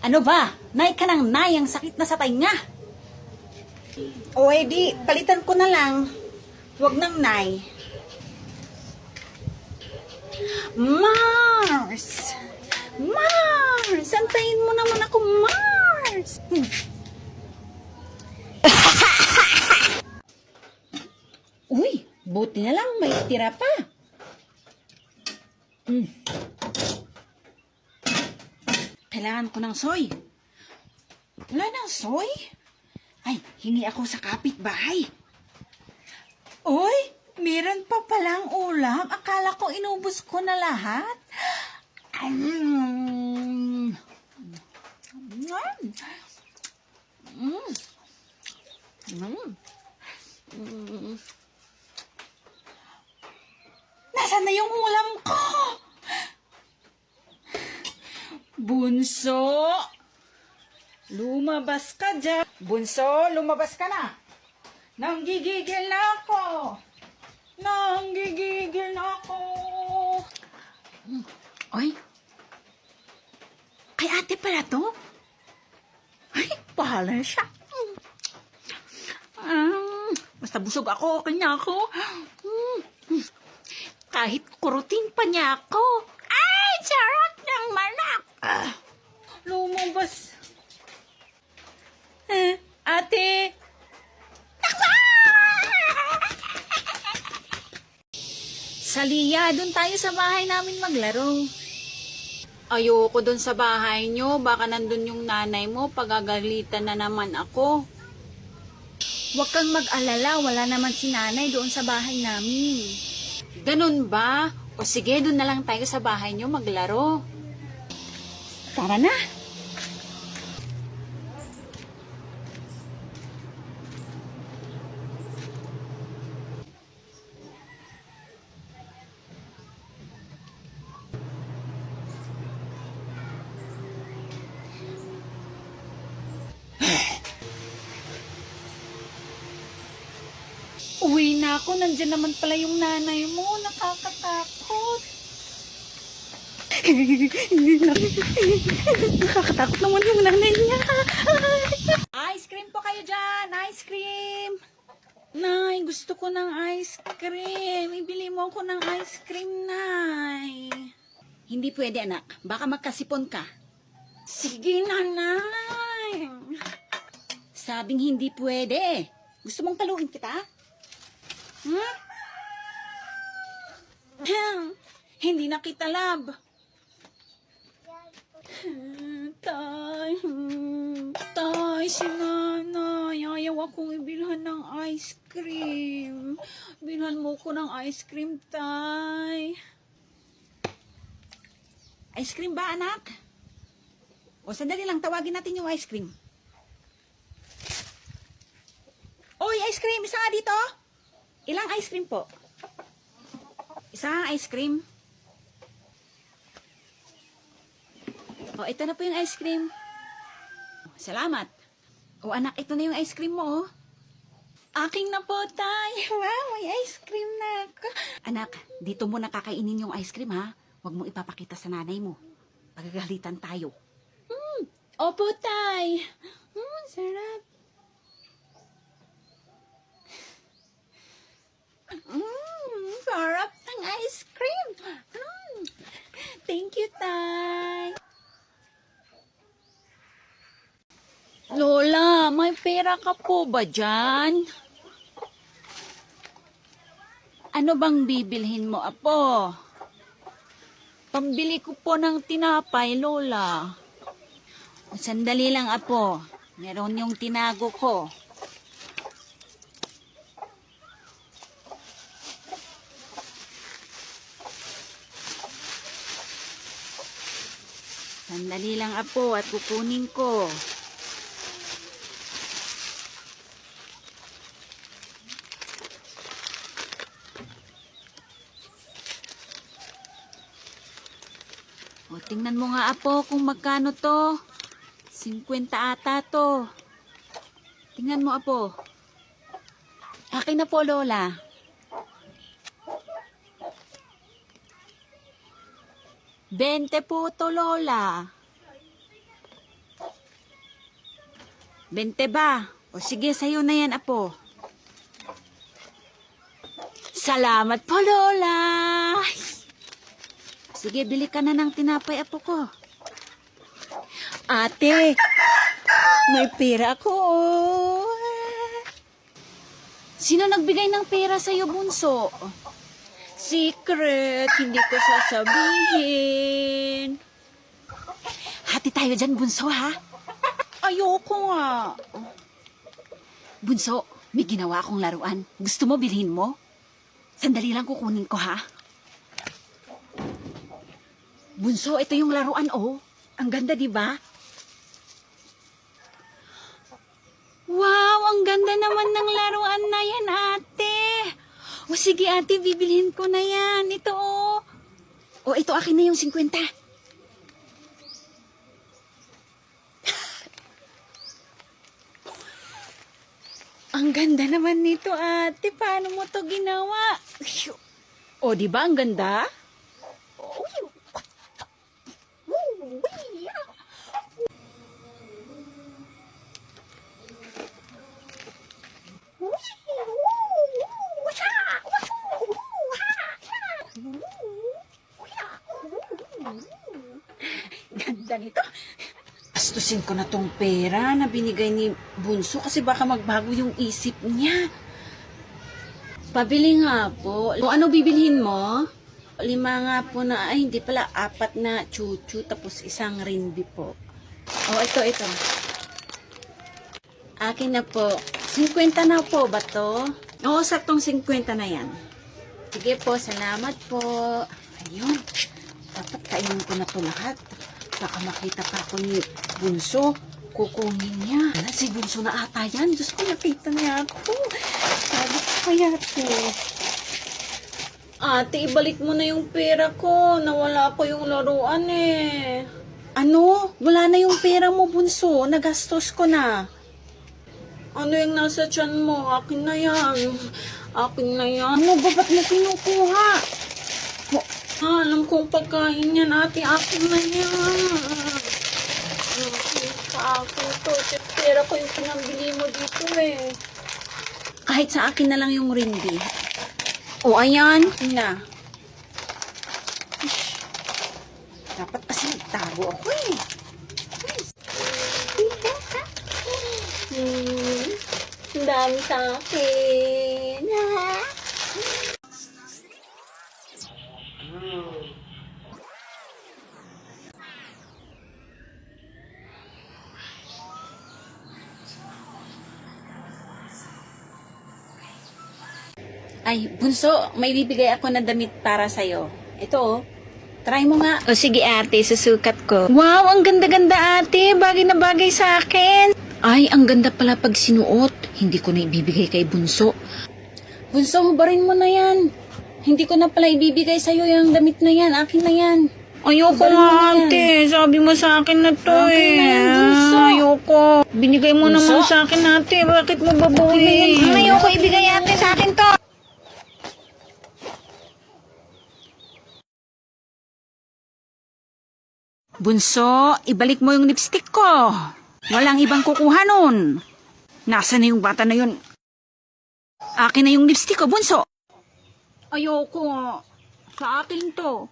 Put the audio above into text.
Ano ba? Nay ka ng nay, ang sakit na sa tainga. O edi, palitan ko na lang. Huwag ng nay. Mars! Mars! Antayin mo naman ako, Mars! Uy, buti na lang, may tira pa. Kailangan ko ng soy. Wala ng soy? Ay, hingi ako sa kapitbahay. Uy, meron pa palang ulam. Akala ko inubos ko na lahat. Nasaan na yung ulam ko? Bunso, lumabas ka dyan. Bunso, lumabas ka na. Nanggigigil na ako. Nanggigigil na ako. Ay, kay ate pala to? Ay, pahala siya. Basta busog ako, kanya ako. Kahit kurutin pa niya ako. Ay, sarap ng manak. Lumabas. Ate. Saliya, doon tayo sa bahay namin maglaro. Ayoko doon sa bahay nyo. Baka nandun yung nanay mo. Pagagalitan na naman ako. Huwag kang mag-alala. Wala naman si nanay doon sa bahay namin. Ganun ba? O sige, doon na lang tayo sa bahay nyo maglaro. Tara na. Uwi na ako. Nandiyan naman pala yung nanay mo. Nakakatakot. Nakakatakot naman yung nanay niya. Ice cream po kayo dyan. Ice cream. Nay, gusto ko ng ice cream. Ibili mo ako ng ice cream, Nay. Hindi pwede, anak. Baka magkasipon ka. Sige, nanay. Sabing hindi pwede. Gusto mong paluin kita? Hindi na kita love. Tay, si nanay. Ayaw akong ibilhan ng ice cream. Bilhan mo ko ng ice cream, tay. Ice cream ba, anak? O, sandali lang. Tawagin natin yung ice cream. Oy, ice cream. Isa nga dito. Ilang ice cream po? Isang ice cream. O, ito na po yung ice cream. Salamat. O, anak, ito na yung ice cream mo, oh. Aking na po, tay. Wow, may ice cream na ako. Anak, dito mo nakakainin yung ice cream, ha? Huwag mo ipapakita sa nanay mo. Pagagalitan tayo. Opo, tay. Sarap. Sarap ng ice cream. Thank you, tay. Lola, may pera ka po ba dyan? Ano bang bibilhin mo, apo? Pambili ko po ng tinapay, Lola. Sandali lang, apo. Meron yung tinago ko. Sandali lang, apo, at kukunin ko. O, tingnan mo nga, apo, kung magkano to. 50 ata to. Tingnan mo, apo. Akin na po, Lola. 20 po to, Lola. 20 ba? O sige, sa'yo na yan, apo. Salamat po, Lola. Sige, bili ka na ng tinapay, apo ko. Ate, may pera ko. Sino nagbigay ng pera sa'yo, bunso? Secret, hindi ko sasabihin. Hati tayo dyan, bunso, ha? Ayoko nga. Bunso, may ginawa akong laruan. Gusto mo bilhin mo? Sandali lang kukunin ko, ha? Bunso, ito yung laruan, oh. Ang ganda, di ba? Wow, ang ganda naman ng laruan na yan, ate. O sige, ate, bibilhin ko na yan. Ito, oh. O, ito, akin na yung 50. Ang ganda naman nito, ate. Paano mo to ginawa? O, di ba ang ganda? Ganda nito. Astusin ko na tong pera na binigay ni Bunso kasi baka magbago yung isip niya. Pabili nga po. Kung ano bibilhin mo? 5 nga po na, ay hindi pala, 4 na chuchu tapos isang rinbi po. Oh, ito. Akin na po. 50 na po ba to? Oo, saktong 50 na yan. Sige po, salamat po. Ayun. Dapat kainin ko na to lahat. Baka makita pa ako ni Bunso. Kukunin niya. Wala, si Bunso na ata yan. Diyos ko, nakita niya ako. Sabi ko kaya to. Ate, ibalik mo na yung pera ko. Nawala ko yung laruan eh. Ano? Wala na yung pera mo, Bunso. Nagastos ko na. Ano yung nasa tiyan mo? Akin na yan. Akin na yan. Ano ba? Ba't mo kinukuha? Alam kong pagkain yan, ate. Akin na yan. Sa akin to. Pera ko yung pinambili mo dito eh. Kahit sa akin na lang yung ringgit. O, ayan. Na. Dapat kasi nagtago ako eh. Ang dami sa akin. Ay, Bunso, may bibigay ako na damit para sa'yo. Ito, oh. Try mo nga. O, sige, ate, susukat ko. Wow, ang ganda-ganda, ate. Bagay na bagay sa akin. Ay, ang ganda pala pag sinuot. Hindi ko na ibibigay kay Bunso. Bunso, hubarin mo na yan. Hindi ko na pala ibibigay sa'yo yung damit na yan. Akin na yan. Ayoko nga, ate. Sabi mo sa akin na to akin na yan, Bunso. Ayoko. Binigay mo Bunso? Naman sa akin, ate. Bakit mo babawiin? Ayoko ibigay, ate, sa akin to. Bunso, ibalik mo yung lipstick ko. Walang ibang kukuha nun. Nasaan na yung bata na yun? Akin na yung lipstick ko, Bunso. Ayoko. Sa akin to.